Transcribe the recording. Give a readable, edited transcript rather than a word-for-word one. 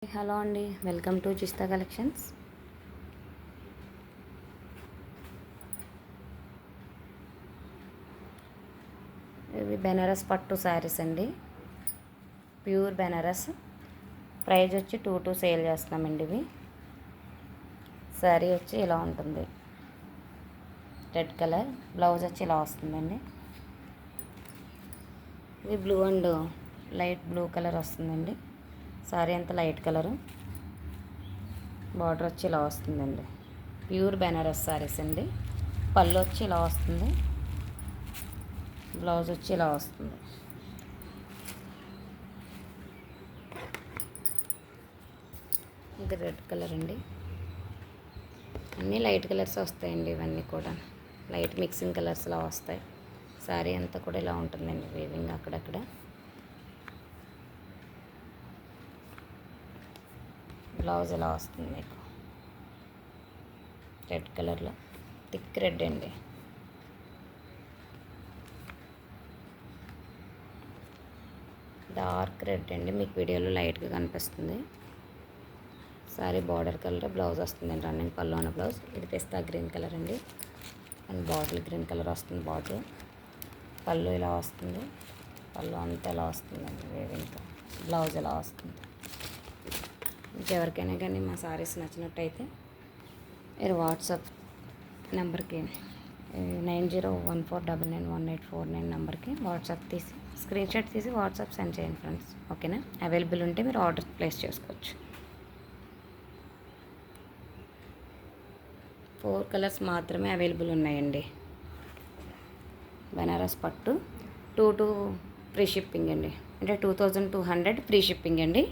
Hello అండి, welcome to చిస్తా collections. ఇవి బెనారస్ పట్టు శారీస్ అండి, ప్యూర్ బెనారస్. ప్రైజ్ వచ్చి 2 సేల్ చేస్తున్నామండి. ఇవి శారీ వచ్చి ఇలా ఉంటుంది, రెడ్ కలర్. బ్లౌజ్ వచ్చి ఇలా వస్తుందండి. ఇది blue and light blue colour వస్తుందండి. శారీ అంతా లైట్ కలరు, బార్డర్ వచ్చి ఇలా వస్తుందండి. ప్యూర్ బెనారస్ శారీస్ అండి. పళ్ళు వచ్చి ఇలా వస్తుంది, బ్లౌజ్ వచ్చి ఇలా వస్తుంది. ఇది రెడ్ కలర్ అండి. అన్నీ లైట్ కలర్స్ వస్తాయండి. ఇవన్నీ కూడా లైట్ మిక్సింగ్ కలర్స్ ఇలా వస్తాయి. శారీ అంతా కూడా ఇలా ఉంటుందండి, వేవింగ్ అక్కడక్కడ. బ్లౌజ్ ఇలా వస్తుంది మీకు, రెడ్ కలర్లో, థిక్ రెడ్ అండి. డార్క్ రెడ్ అండి, మీకు వీడియోలో లైట్గా కనిపిస్తుంది. సారీ బార్డర్ కలర్, బ్లౌజ్ వస్తుందండి రన్నింగ్ పళ్ళు ఉన్న బ్లౌజ్. ఇది పిస్తా గ్రీన్ కలర్ అండి, అండ్ బాటిల్ గ్రీన్ కలర్ వస్తుంది బార్డర్. పళ్ళు ఇలా వస్తుంది, పళ్ళు అంతా ఇలా వస్తుందండి వేవింగ్తో. బ్లౌజ్ ఇలా వస్తుంది. ఇంకెవరికైనా కానీ మా సారీస్ నచ్చినట్టయితే మీరు వాట్సాప్ నెంబర్కి 9014991849 నెంబర్కి వాట్సాప్ తీసి స్క్రీన్ షాట్ తీసి వాట్సాప్ సెండ్ చేయండి ఫ్రెండ్స్. ఓకేనా? అవైలబుల్ ఉంటే మీరు ఆర్డర్ ప్లేస్ చేసుకోవచ్చు. 4 కలర్స్ మాత్రమే అవైలబుల్ ఉన్నాయండి. బెనారస్ పట్టు 2 ఫ్రీ షిప్పింగ్ అండి, అంటే 2200 ఫ్రీ షిప్పింగ్ అండి.